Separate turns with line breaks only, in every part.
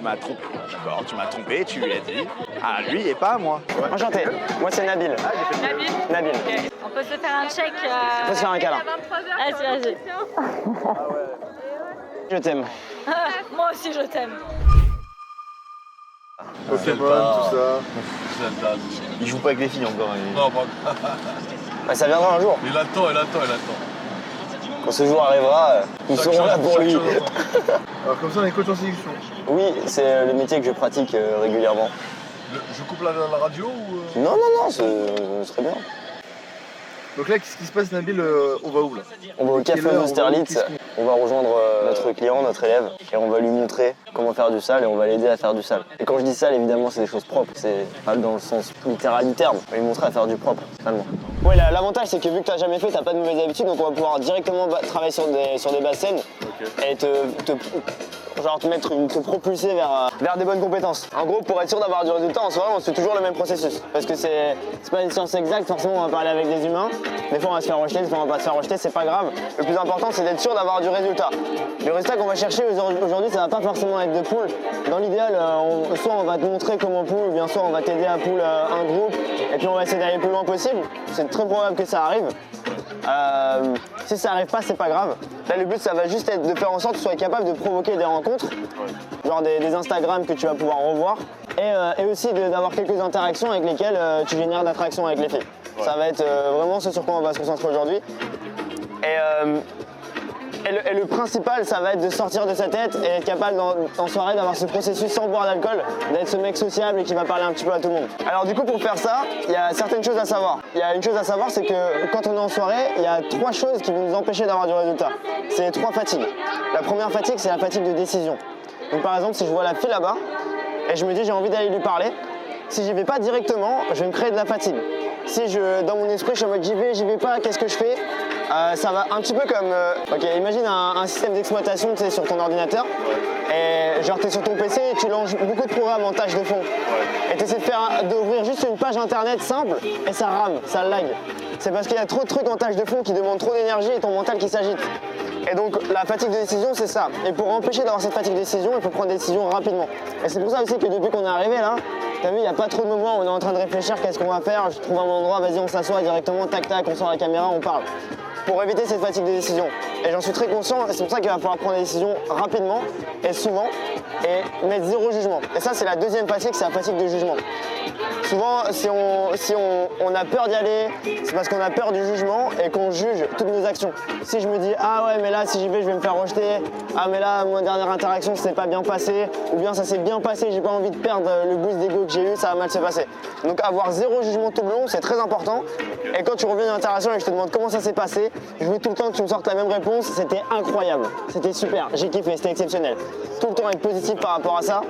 m'as trompé. D'accord, tu m'as trompé, tu lui as dit. Ah, lui et pas à moi. Ouais.
Enchanté, moi c'est Nabil.
Ah, j'ai fait
Nabil.
Nabil.
Okay. On peut se faire un check.
On peut se faire un câlin.
Vas-y.
Je t'aime.
Moi aussi, je t'aime.
Pokémon, tout ça.
Il joue pas avec les filles encore.
Non, pas.
Bah, ça viendra un jour.
Il attend.
Quand ce jour arrivera, nous serons là pour lui.
Alors comme ça, on est coach en séduction.
Oui, c'est le métier que je pratique régulièrement.
Je coupe la radio ou...
Non, ce serait bien.
Donc là, qu'est-ce qui se passe, Nabil? On va où là?
On va au café d'Austerlitz, on va rejoindre notre client, notre élève, et on va lui montrer comment faire du sale et on va l'aider à faire du sale. Et quand je dis sale, évidemment, c'est des choses propres, c'est pas dans le sens littéral du terme. On va lui montrer à faire du propre, finalement. Ouais, l'avantage, c'est que vu que tu n'as jamais fait, tu n'as pas de mauvaises habitudes, donc on va pouvoir directement travailler sur des bases saines et te propulser vers des bonnes compétences. En gros, pour être sûr d'avoir du résultat, en soirée, on suit toujours le même processus. Parce que c'est pas une science exacte, forcément, on va parler avec des humains. Des fois, on va se faire rejeter, des fois, on va pas se faire rejeter, c'est pas grave. Le plus important, c'est d'être sûr d'avoir du résultat. Le résultat qu'on va chercher aujourd'hui, ça va pas forcément être de pool. Dans l'idéal, soit on va te montrer comment pool, ou bien soit on va t'aider à pool un groupe, et puis on va essayer d'aller le plus loin possible. C'est très probable que ça arrive. Si ça arrive pas, c'est pas grave. Là, le but, ça va juste être de faire en sorte que tu sois capable de provoquer des rencontres, genre des Instagram que tu vas pouvoir revoir, et aussi d'avoir quelques interactions avec lesquelles tu génères d'attraction avec les filles. Ouais. Ça va être vraiment ce sur quoi on va se concentrer aujourd'hui. Et le principal, ça va être de sortir de sa tête et être capable en soirée d'avoir ce processus sans boire d'alcool, d'être ce mec sociable et qui va parler un petit peu à tout le monde. Alors du coup, pour faire ça, il y a certaines choses à savoir. Il y a une chose à savoir, c'est que quand on est en soirée, il y a 3 choses qui vont nous empêcher d'avoir du résultat. C'est les 3 fatigues. La première fatigue, c'est la fatigue de décision. Donc par exemple, si je vois la fille là-bas et je me dis j'ai envie d'aller lui parler, si j'y vais pas directement, je vais me créer de la fatigue. Si dans mon esprit, je suis en mode j'y vais pas, qu'est-ce que je fais? Ça va un petit peu comme... imagine un système d'exploitation sur ton ordinateur. Et genre t'es sur ton PC et tu lances beaucoup de programmes en tâche de fond. Et tu essaies d'ouvrir juste une page internet simple et ça rame, ça lag. C'est parce qu'il y a trop de trucs en tâche de fond qui demandent trop d'énergie et ton mental qui s'agite. Et donc la fatigue de décision, c'est ça. Et pour empêcher d'avoir cette fatigue de décision, il faut prendre des décisions rapidement. Et c'est pour ça aussi que depuis qu'on est arrivé là, t'as vu, il n'y a pas trop de moments où on est en train de réfléchir qu'est-ce qu'on va faire, je trouve un endroit, vas-y on s'assoit directement, tac tac, on sort la caméra, on parle. Pour éviter cette fatigue de décision. Et j'en suis très conscient, et c'est pour ça qu'il va falloir prendre des décisions rapidement et souvent, et mettre 0 jugement. Et ça, c'est la deuxième fatigue, c'est la fatigue de jugement. Souvent, si on a peur d'y aller, c'est parce qu'on a peur du jugement et qu'on juge toutes nos actions. Si je me dis, ah ouais, mais là, si j'y vais, je vais me faire rejeter. Ah, mais là, ma dernière interaction, ça s'est pas bien passé. Ou bien ça s'est bien passé, j'ai pas envie de perdre le boost d'ego que j'ai eu, ça va mal se passer. Donc, avoir 0 jugement tout le long, c'est très important. Et quand tu reviens d'une interaction et que je te demande comment ça s'est passé, je veux tout le temps que tu me sortes la même réponse. C'était incroyable. C'était super. J'ai kiffé, c'était exceptionnel. Tout le temps être positif par rapport à ça.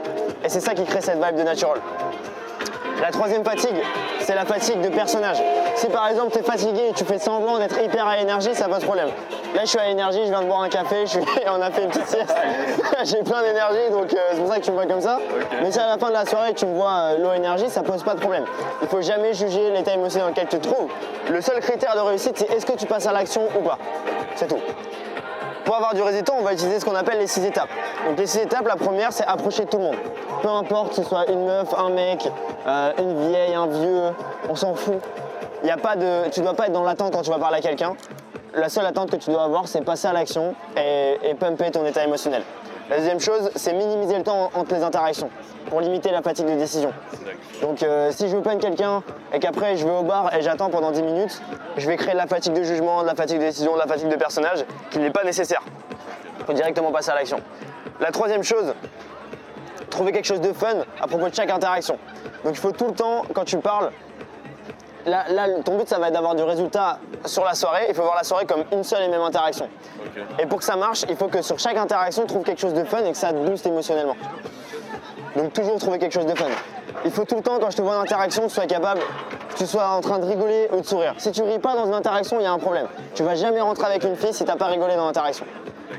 Et c'est ça qui crée cette vibe de natural. La troisième fatigue, c'est la fatigue de personnage. Si par exemple tu es fatigué et tu fais semblant d'être hyper à l'énergie, ça pose problème. Là je suis à l'énergie, je viens de boire un café, on a fait une petite sieste, j'ai plein d'énergie donc c'est pour ça que tu me vois comme ça. Okay. Mais si à la fin de la soirée tu me vois low énergie, ça pose pas de problème. Il faut jamais juger l'état émotionnel dans lequel tu te trouves. Le seul critère de réussite, c'est est-ce que tu passes à l'action ou pas. C'est tout. Pour avoir du résultat, on va utiliser ce qu'on appelle les 6 étapes. Donc les 6 étapes, la première, c'est approcher tout le monde. Peu importe que ce soit une meuf, un mec, une vieille, un vieux, on s'en fout. Tu ne dois pas être dans l'attente quand tu vas parler à quelqu'un. La seule attente que tu dois avoir, c'est passer à l'action et pumper ton état émotionnel. La deuxième chose, c'est minimiser le temps entre les interactions pour limiter la fatigue de décision. Donc si je veux peindre quelqu'un et qu'après je vais au bar et j'attends pendant 10 minutes, je vais créer de la fatigue de jugement, de la fatigue de décision, de la fatigue de personnage qui n'est pas nécessaire. Il faut directement passer à l'action. La troisième chose, trouver quelque chose de fun à propos de chaque interaction. Donc il faut tout le temps, quand tu parles, là ton but ça va être d'avoir du résultat sur la soirée, il faut voir la soirée comme une seule et même interaction. Okay. Et pour que ça marche, il faut que sur chaque interaction, tu trouves quelque chose de fun et que ça te booste émotionnellement. Donc toujours trouver quelque chose de fun. Il faut tout le temps, quand je te vois en interaction, que tu sois capable, que tu sois en train de rigoler ou de sourire. Si tu ris pas dans une interaction, il y a un problème. Tu vas jamais rentrer avec une fille si t'as pas rigolé dans l'interaction.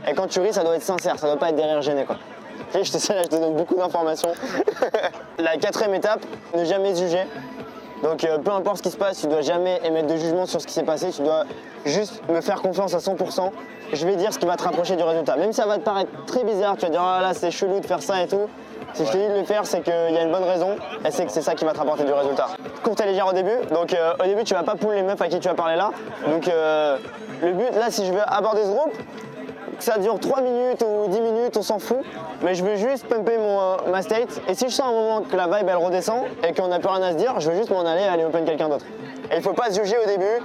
Et quand tu ris, ça doit être sincère, ça doit pas être des rires gênés quoi. Et je te donne beaucoup d'informations. La 4e étape, ne jamais juger. Donc peu importe ce qui se passe, tu dois jamais émettre de jugement sur ce qui s'est passé, tu dois juste me faire confiance à 100%. Je vais dire ce qui va te rapprocher du résultat. Même si ça va te paraître très bizarre, tu vas dire ah là c'est chelou de faire ça et tout, Si je te dis de le faire, c'est qu'il y a une bonne raison et c'est que c'est ça qui va te rapporter du résultat. Courte et légère au début, donc au début tu vas pas pull les meufs à qui tu vas parler là. Donc le but là, si je veux aborder ce groupe, que ça dure 3 minutes ou 10 minutes, on s'en fout. Mais je veux juste pumper ma state. Et si je sens un moment que la vibe elle redescend et qu'on n'a plus rien à se dire, je veux juste m'en aller et aller open quelqu'un d'autre. Et il faut pas se juger au début.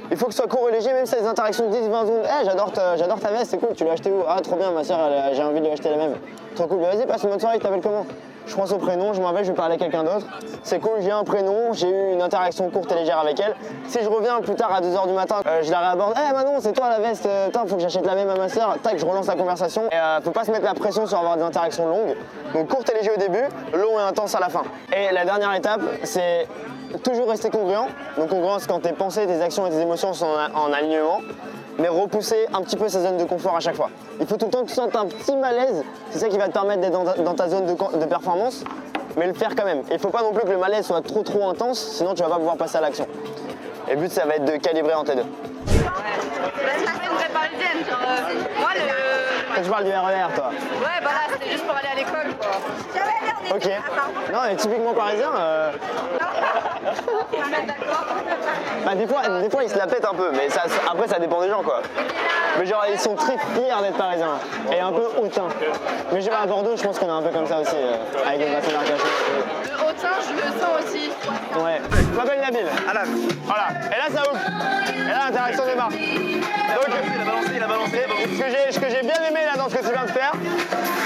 Il faut que ce soit court et léger, même si c'est des interactions de 10-20 secondes. Hey, j'adore ta veste, c'est cool, tu l'as acheté où? Ah, trop bien, ma soeur, j'ai envie de lui acheter la même. Trop cool, bah, vas-y, passe une bonne soirée, tu t'appelles comment? Je prends son prénom, je m'en vais, je vais parler à quelqu'un d'autre. C'est cool, j'ai un prénom, j'ai eu une interaction courte et légère avec elle. Si je reviens plus tard à 2h du matin, je la réaborde. Hey Manon, c'est toi la veste, faut que j'achète la même à ma soeur. Tac, je relance la conversation. Et faut pas se mettre la pression sur avoir des interactions longues. Donc courte et léger au début, long et intense à la fin. Et la dernière étape, c'est toujours rester congruent. Donc congruent, c'est quand tes pensées, tes actions et tes émotions sont en alignement, mais repousser un petit peu sa zone de confort à chaque fois. Il faut tout le temps que tu sentes un petit malaise, c'est ça qui va te permettre d'être dans ta zone de performance, mais le faire quand même. Il ne faut pas non plus que le malaise soit trop intense, sinon tu vas pas pouvoir passer à l'action. Et le but, ça va être de calibrer entre les deux.
Moi,
Quand tu parles du RER, toi.
Ouais, bah là, c'était juste pour aller à l'école, quoi.
Ok. Non, mais typiquement parisien, bah, des fois ils se la pètent un peu, mais après ça dépend des gens quoi. Mais genre ils sont très fiers d'être parisiens et un peu hautains. Mais je vais à Bordeaux, je pense qu'on est un peu comme ça aussi, avec les bassin d'arcachon.
Le hautain, je le sens aussi.
Ouais. Je m'appelle Nabil. Alan. Voilà. Et là ça ouvre. Et là l'interaction démarre. Donc,
Il a balancé.
ce que j'ai bien aimé là dans ce que tu viens de faire,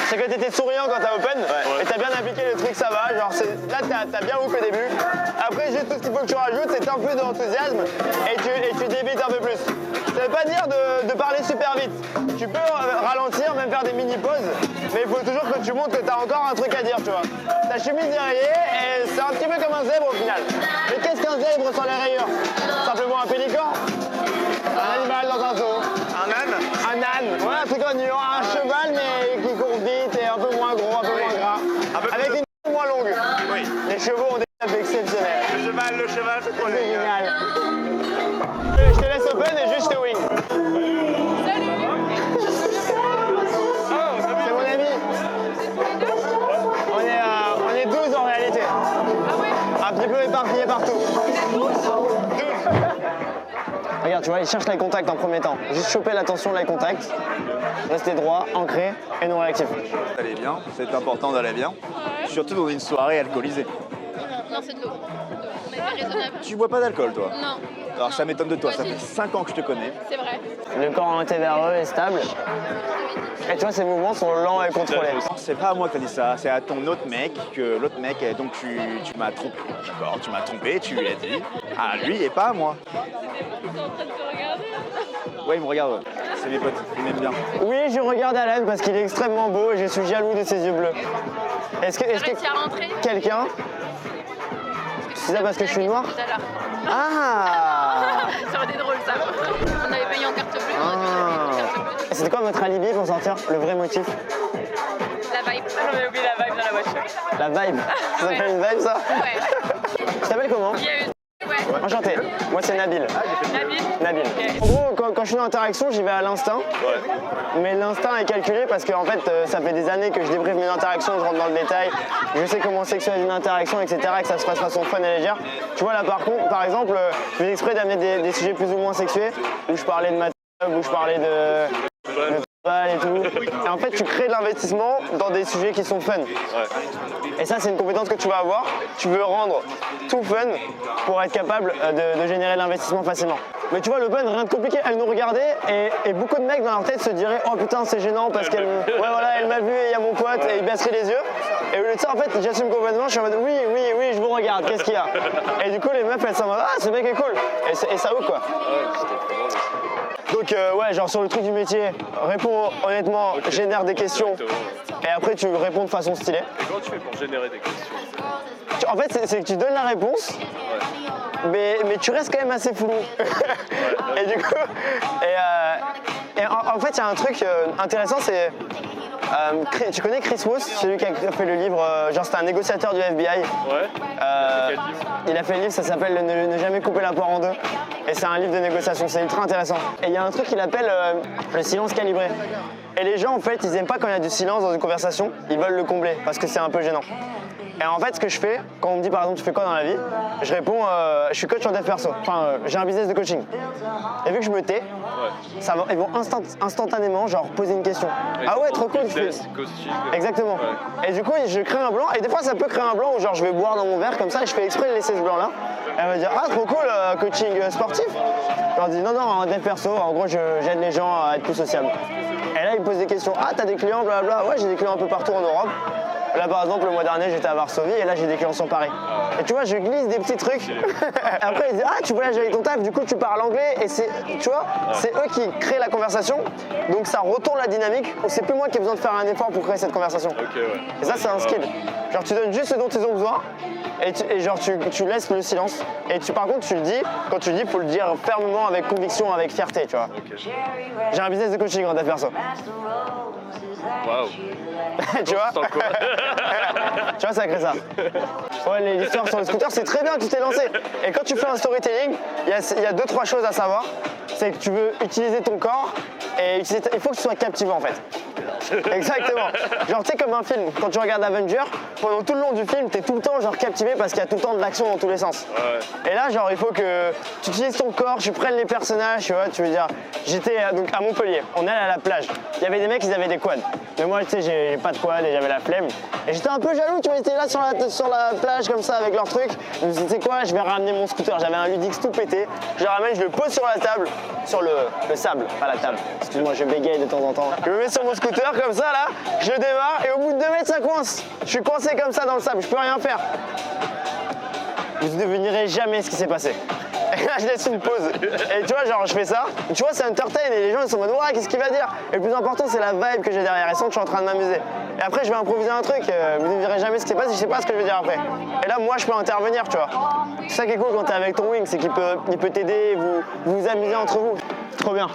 c'est que tu étais souriant quand t'as open et t'as bien appliqué le truc, ça va. Genre là t'as bien hook au début. Après juste tout ce qu'il faut que tu rajoutes, c'est un peu d'enthousiasme et tu débites un peu plus. Ça veut pas dire de parler super vite. Tu peux ralentir, même faire des mini-pauses, mais il faut toujours que tu montres que t'as encore un truc à dire, tu vois. Ta chemise est rayée et c'est un petit peu comme un zèbre au final. Mais qu'est-ce qu'un zèbre sans les rayures? Simplement un pélican? Un animal dans un zoo.
Un âne.
Un âne, ouais, un truc en nuant, un cheval mais qui court vite et un peu moins gros, un peu moins gras. Avec une queue moins longue.
Oui.
Les chevaux ont des tapes exceptionnelles.
Le cheval, c'est trop
C'est
les gars.
génial. Je te laisse open et juste je te wing. C'est mon ami. On est 12 en réalité. Un petit peu éparpillés partout. Regarde, tu vois, il cherche l'eye contact en premier temps. Juste choper l'attention, l'eye contact. Rester droit, ancré et non réactif.
D'aller bien, c'est important d'aller bien. Surtout dans une soirée alcoolisée.
Non, c'est de l'eau. On a été raisonnable.
Tu bois pas d'alcool, toi?
Non.
Alors ça m'étonne de toi,
Moi,
ça
si.
fait 5 ans que je te connais.
C'est vrai.
Le corps orienté vers eux est stable. Et tu vois, ces mouvements sont lents et contrôlés.
C'est pas à moi que t'as dit ça, c'est à ton autre mec, que l'autre mec, donc tu m'as trompé. D'accord, tu m'as trompé, tu lui as dit à lui et pas à moi.
T'es en train de te regarder.
Ouais, il me regarde, ouais. C'est mes potes, ils m'aiment bien.
Oui, je regarde Alan parce qu'il est extrêmement beau et je suis jaloux de ses yeux bleus. Est-ce que
T'as réussi à rentrer?
quelqu'un... C'est ça parce que je suis noir?
Tout à l'heure.
Ah
Ça aurait été drôle, ça. On avait payé en carte bleue, on aurait pu payer en carte bleue.
C'était quoi votre alibi pour sortir? Le vrai motif?
La vibe. Ah, j'avais oublié la vibe dans la voiture.
La vibe. Ça s'appelle une vibe ça?
Ouais.
Tu t'appelles comment?
Il y a eu... Ouais.
Enchanté. Moi c'est Nabil.
Nabil.
Nabil. En gros, quand je suis dans l'interaction, j'y vais à l'instinct. Mais l'instinct est calculé parce que en fait, ça fait des années que je débriefe mes interactions, je rentre dans le détail, je sais comment sexualiser une interaction, etc. Et que ça se passe de façon fun et légère. Tu vois là par exemple, je fais exprès d'amener des sujets plus ou moins sexués, où je parlais de ma où je parlais de et tout. Et en fait, tu crées de l'investissement dans des sujets qui sont fun. Et ça, c'est une compétence que tu vas avoir. Tu veux rendre tout fun pour être capable de générer de l'investissement facilement. Mais tu vois, l'open, rien de compliqué. Elle nous regardait et beaucoup de mecs dans leur tête se diraient oh putain, c'est gênant parce qu'elle elle m'a vu et il y a mon pote et il baisserait les yeux. Et au lieu de ça, en fait, j'assume complètement. Je suis en mode oui, je vous regarde, qu'est-ce qu'il y a? Et du coup, les meufs, elles sont en mode ah, ce mec est cool. Et ça ouvre quoi. Donc ouais, genre sur le truc du métier, réponds honnêtement, génère des questions et après tu réponds de façon stylée.
Et comment tu fais pour générer des questions?
En fait, c'est que tu donnes la réponse, mais tu restes quand même assez flou. Et du coup, en fait, il y a un truc intéressant, c'est... tu connais Chris Voss, celui qui a fait le livre, genre c'était un négociateur du FBI.
Ouais.
Il a fait le livre, ça s'appelle Ne jamais couper la poire en deux. Et c'est un livre de négociation, c'est ultra intéressant. Et il y a un truc qu'il appelle le silence calibré. Et les gens, en fait, ils aiment pas quand il y a du silence dans une conversation, ils veulent le combler parce que c'est un peu gênant. Et en fait, ce que je fais, quand on me dit par exemple tu fais quoi dans la vie, je réponds je suis coach en dev perso. Enfin, j'ai un business de coaching. Et vu que je me tais, ça va, ils vont instantanément genre poser une question. Ah ouais, trop cool. Exactement. Ouais. Et du coup, je crée un blanc. Et des fois, ça peut créer un blanc où genre je vais boire dans mon verre comme ça et je fais exprès de laisser ce blanc là. Et elle va dire ah trop cool, coaching sportif. Je leur dis non en dev perso. En gros, j'aide les gens à être plus sociables. Et là, ils me posent des questions. Ah t'as des clients, blablabla. Ouais, j'ai des clients un peu partout en Europe. Là par exemple le mois dernier j'étais à Varsovie et là j'ai des clients sur Paris. Et tu vois je glisse des petits trucs. Après ils disent ah tu voyages avec ton taf, du coup tu parles anglais et c'est tu vois c'est eux qui créent la conversation. Donc ça retourne la dynamique. C'est plus moi qui ai besoin de faire un effort pour créer cette conversation. Et ça c'est un skill. Genre tu donnes juste ce dont ils ont besoin et genre tu laisses le silence. Et par contre tu le dis, quand tu le dis faut le dire fermement avec conviction, avec fierté tu vois. J'ai un business de coaching en dev perso.
Waouh.
Tu vois tu vois, ça crée ça. Ouais, l'histoire sur le scooter, c'est très bien, tu t'es lancé. Et quand tu fais un storytelling, il y a 2-3 choses à savoir. C'est que tu veux utiliser ton corps et il faut que tu sois captivant en fait. Exactement. Genre, tu sais, comme un film, quand tu regardes Avenger, pendant tout le long du film, t'es tout le temps genre captivé parce qu'il y a tout le temps de l'action dans tous les sens. Et là, genre, il faut que tu utilises ton corps, tu prennes les personnages, tu vois, tu veux dire. J'étais donc à Montpellier, on allait à la plage. Il y avait des mecs, ils avaient des quads. Mais moi, tu sais, j'ai pas de quad et j'avais la flemme. Et j'étais un peu jaloux, tu vois, ils étaient là sur la plage comme ça avec leur truc. Je me suis dit, tu sais quoi, je vais ramener mon scooter. J'avais un Ludix tout pété. Je le ramène, je le pose sur la table, sur le sable, pas la table. Excuse-moi, je bégaye de temps en temps. Je me mets sur mon scooter comme ça là, je démarre et au bout de 2 mètres ça coince. Je suis coincé comme ça dans le sable, je peux rien faire. Vous ne devinerez jamais ce qui s'est passé. Et là je laisse une pause. Et tu vois genre je fais ça, tu vois c'est entertain et les gens ils sont en mode ouais qu'est-ce qu'il va dire. Et le plus important c'est la vibe que j'ai derrière, ils sentent que je suis en train de m'amuser. Et après je vais improviser un truc, vous ne verrez jamais ce qui s'est passé, je sais pas ce que je vais dire après. Et là moi je peux intervenir tu vois. C'est ça qui est cool quand t'es avec ton wing, c'est qu'il peut t'aider, vous amuser entre vous. Trop bien.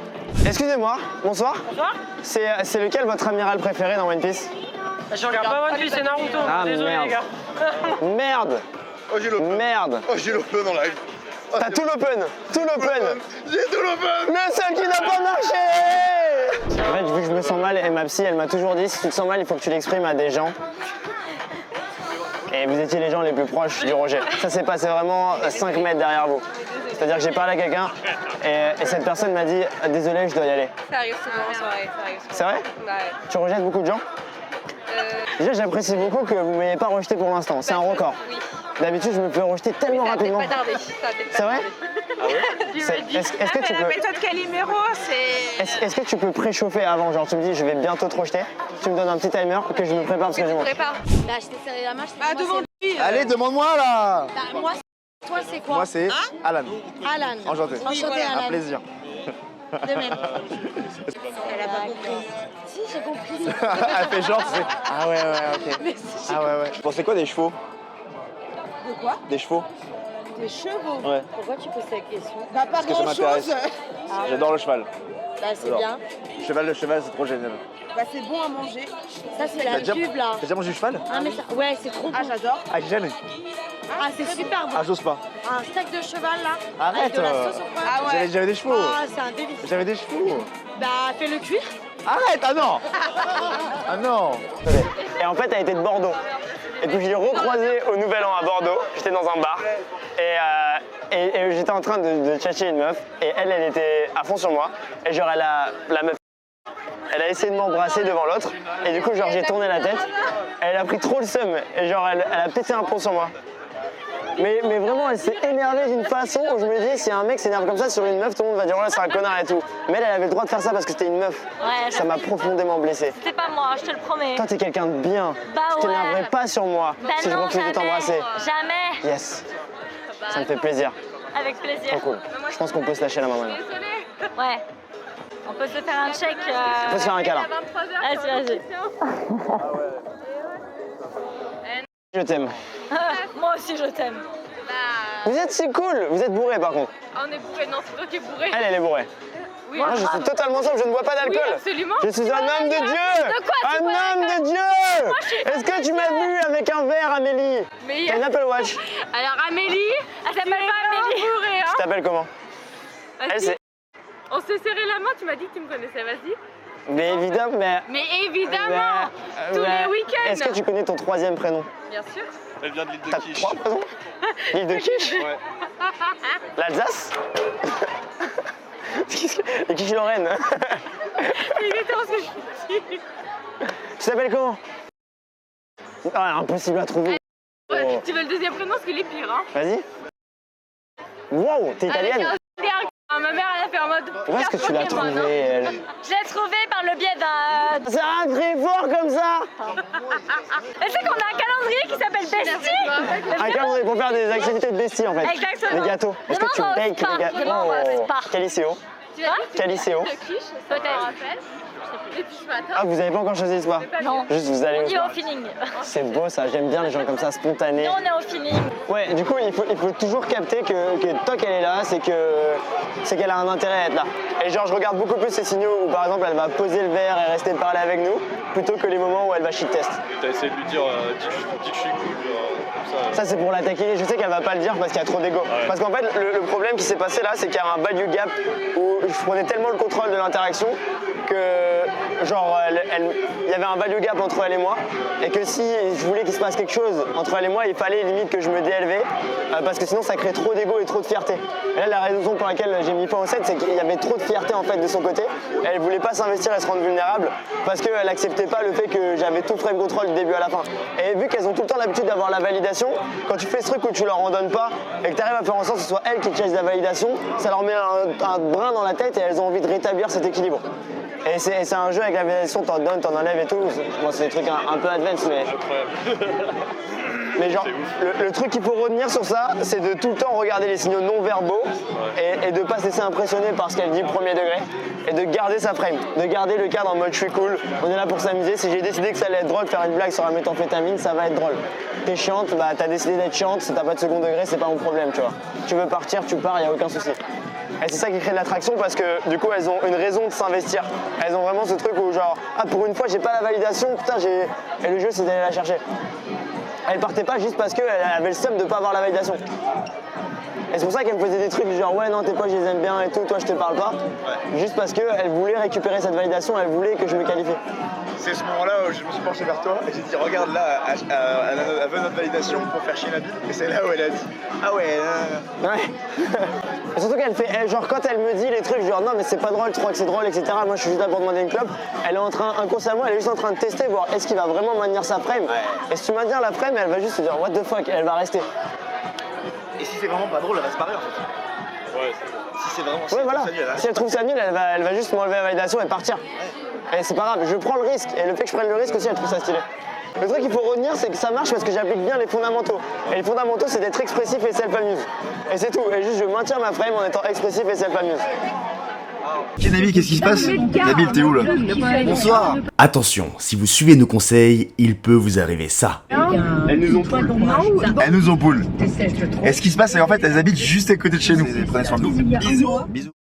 Excusez-moi, bonsoir.
Bonsoir.
C'est lequel votre amiral préféré dans One Piece?
Je regarde pas One Piece, c'est Naruto.
Ah
désolé
merde.
les gars.
Merde.
Oh j'ai l'open.
Merde.
Oh j'ai l'open en live. Oh,
T'as tout l'open. Tout l'open.
J'ai tout l'open.
Le seul qui n'a pas marché. En fait, vu que je me sens mal, et ma psy, elle m'a toujours dit, si tu te sens mal, il faut que tu l'exprimes à des gens. Et vous étiez les gens les plus proches du rejet. Ça s'est passé vraiment 5 mètres derrière vous. C'est-à-dire que j'ai parlé à quelqu'un et cette personne m'a dit « Désolé, je dois y aller
Ça arrive souvent en soirée, ça arrive ».
C'est vrai?
Ouais.
Tu rejettes beaucoup de gens? Déjà, j'apprécie beaucoup que vous ne m'ayez pas rejeté pour l'instant. C'est un record.
Oui.
D'habitude, je me fais rejeter tellement rapidement.
Ça pas tardé.
C'est vrai? Est-ce que tu peux...
La méthode Calimero, c'est...
Est-ce que tu peux préchauffer avant? Genre, tu me dis, je vais bientôt te rejeter. Tu me donnes un petit timer que je me prépare parce que je monte.
Prépare.
Bah, je t'ai serré la main, je t'ai
Bah,
dit, moi,
demande-lui.
Allez demande-moi là.
c'est- moi, toi, c'est quoi?
Moi c'est Alan.
Alan.
Enchanté.
Enchanté,
Un
Alan.
plaisir.
De même. Elle a pas compris. Si, j'ai compris.
Elle fait genre c'est. Ah ouais ok. Ah ouais.
Tu pensais quoi des chevaux?
De quoi?
Des chevaux?
Des chevaux.
Ouais.
Pourquoi tu poses cette question?
Bah, pas
que ça m'intéresse.
grand-chose.
J'adore le cheval.
Bah, c'est
Alors.
bien.
Le cheval, c'est trop génial.
Bah, c'est bon à manger.
Ça, c'est la pub, là.
T'as déjà mangé du cheval?
Ah, mais ça... Ouais, c'est trop bon.
Ah, j'adore.
Ah, jamais.
Ah, c'est super bon.
Ah, j'ose pas.
Un steak de cheval, là.
Arrête,
Avec de la sauce au poivre.
Ah ouais.
J'avais des chevaux.
Ah, c'est un délice.
J'avais des chevaux.
Bah, fais-le cuire.
Arrête, ah non. Ah non.
Et en fait, elle était de Bordeaux. Et puis je l'ai recroisée au Nouvel An à Bordeaux. J'étais dans un bar. Et j'étais en train de tchatcher une meuf. Et elle était à fond sur moi. Et genre, la meuf, elle a essayé de m'embrasser devant l'autre. Et du coup, genre, j'ai tourné la tête. Elle a pris trop le seum. Et genre, elle a pété un plomb sur moi. Mais vraiment, elle s'est énervée d'une façon où je me dis, si un mec s'énerve comme ça sur une meuf, tout le monde va dire, ouais, c'est un connard et tout. Mais elle avait le droit de faire ça parce que c'était une meuf.
Ouais,
Ça m'a profondément blessé.
C'est pas moi, je te le promets.
Toi, t'es quelqu'un de bien.
Bah
Tu
ouais.
t'énerverais pas sur moi
Bah
si je
non,
refusais de t'embrasser.
Jamais.
Yes. Ça me fait plaisir.
Avec plaisir.
Trop cool. Je pense qu'on peut se lâcher la main maintenant.
Ouais. On peut se faire un check.
On peut se faire un câlin.
Vas-y.
Je t'aime.
Moi aussi, je t'aime.
Vous êtes si cool. Vous êtes bourré par contre.
On est bourré, non, c'est toi qui es bourré.
Elle est bourrée.
Oui.
Moi, je suis totalement sobre. Je ne bois pas d'alcool.
Oui, absolument.
Je suis un homme de Dieu.
De quoi tu
Un
bois
homme de Dieu. Est-ce que tu m'as vu avec un verre, Amélie?
Mais
T'as une Apple Watch.
alors Amélie,
Elle s'appelle pas Amélie.
bourrée, hein.
Tu t'appelles comment? Elle,
Vas-y.
c'est...
On s'est serré la main, tu m'as dit que tu me connaissais, vas-y.
Mais évidemment,
Mais évidemment, tous les week-ends.
Est-ce que tu connais ton 3e prénom?
Bien sûr.
Elle vient de l'île de
T'as
Quiche.
3 prénoms? L'île de Quiche?
Ouais.
L'Alsace? Et Quiche-Lorraine?
Exactement ce que je dis.
Tu t'appelles comment? Ah, impossible à trouver.
Ouais, tu veux le 2e prénom, parce que les pires, hein.
Vas-y. Wow, t'es italienne?
Avec ma mère, elle a fait en mode.
Où est-ce que tu l'as
Pokémon,
trouvée,
hein.
elle?
Je l'ai trouvée par le biais d'un.
C'est un très fort comme ça!
Tu sais qu'on a un calendrier qui s'appelle Bestie.
Un calendrier pour faire des activités de bestie en fait.
Exactement.
Les gâteaux. Est-ce que tu
Demain, on va au
bakes
spa.
les gâteaux?
Demain, on va au spa.
Quel lycéo?
Tu vas
Quel lycéo?
Peut-être. Et puis ce matin.
Ah, vous avez pas encore choisi ce pas?
Non.
Juste vous allez
On
au
y va
spa.
au feeling.
C'est beau ça, j'aime bien les gens comme ça, spontanés.
Nous, on est au feeling.
Ouais, du coup, il faut toujours capter que tant qu'elle est là, c'est qu'elle a un intérêt à être là. Et genre, je regarde beaucoup plus ces signaux où, par exemple, elle va poser le verre et rester parler avec nous, plutôt que les moments où elle va shit test.
T'as essayé de lui dire, dis que je suis cool, comme ça.
Ça, c'est pour l'attaquer. Je sais qu'elle va pas le dire parce qu'il y a trop d'ego.
Ouais.
Parce qu'en fait, le problème qui s'est passé là, c'est qu'il y a un value gap où je prenais tellement le contrôle de l'interaction que, genre, il y avait un value gap entre elle et moi. Et que si je voulais qu'il se passe quelque chose entre elle et moi, il fallait limite que je me délevais parce que sinon, ça crée trop d'ego et trop de fierté. Et là, la raison pour laquelle j'ai mis fin au set, c'est qu'il y avait trop de fierté en fait de son côté. Elle voulait pas s'investir et se rendre vulnérable parce qu'elle acceptait pas le fait que j'avais tout frame contrôle du début à la fin. Et vu qu'elles ont tout le temps l'habitude d'avoir la validation, quand tu fais ce truc où tu leur en donnes pas et que tu arrives à faire en sorte que ce soit elles qui chassent la validation, ça leur met un brin dans la tête et elles ont envie de rétablir cet équilibre. Et c'est un jeu avec la validation, t'en donnes, t'en enlèves et tout. Bon, c'est des trucs un peu advanced, mais.
Incroyable.
Mais genre, le truc qu'il faut retenir sur ça, c'est de tout le temps regarder les signaux non verbaux et de pas se laisser impressionner par ce qu'elle dit premier degré et de garder sa frame, de garder le cadre en mode je suis cool, on est là pour s'amuser. Si j'ai décidé que ça allait être drôle de faire une blague sur la méthamphétamine, ça va être drôle. T'es chiante, bah t'as décidé d'être chiante, si t'as pas de second degré, c'est pas mon problème, tu vois. Tu veux partir, tu pars, y a aucun souci. Et c'est ça qui crée de l'attraction parce que du coup elles ont une raison de s'investir. Elles ont vraiment ce truc où genre, ah pour une fois j'ai pas la validation, putain et le jeu c'est d'aller la chercher. Elle partait pas juste parce qu'elle avait le seum de pas avoir la validation. Et c'est pour ça qu'elle me faisait des trucs genre ouais non tes potes je les aime bien et tout, toi je te parle pas. Ouais. Juste parce qu'elle voulait récupérer cette validation, elle voulait que je me qualifie.
C'est ce moment-là où je me suis penché vers toi et j'ai dit regarde là, elle veut notre validation pour faire chier Nabil. Et c'est là où elle a dit ah ouais.
Ouais. Et surtout qu'elle fait, genre quand elle me dit les trucs genre non mais c'est pas drôle, tu crois que c'est drôle, etc. Moi je suis juste là pour demander une clope. Elle est en train, inconsciemment, elle est juste en train de tester, voir est-ce qu'il va vraiment maintenir sa frame. Ouais. Et si tu maintiens la frame, elle va juste se dire what the fuck, et elle va rester.
Et si c'est vraiment pas drôle, elle va se barrer en fait. Ouais, c'est bon. Si c'est vraiment
ouais, voilà. Si elle trouve ça nul, elle va juste m'enlever la validation et partir. Ouais. Et c'est pas grave, je prends le risque. Et le fait que je prenne le risque aussi, elle trouve ça stylé. Le truc qu'il faut retenir, c'est que ça marche parce que j'applique bien les fondamentaux. Et les fondamentaux, c'est d'être expressif et self-amuse. Et c'est tout. Et juste, je maintiens ma frame en étant expressif et self-amuse.
Ok Nabil, qu'est-ce qui se passe? Nabil, t'es où là? Bonsoir.
Attention, si vous suivez nos conseils, il peut vous arriver ça.
Elles nous ont poule. Elles nous ont poule. Et ce qui se passe, c'est qu'en fait, elles habitent juste à côté de chez nous. Prenez soin de nous. Bisous. Bisous.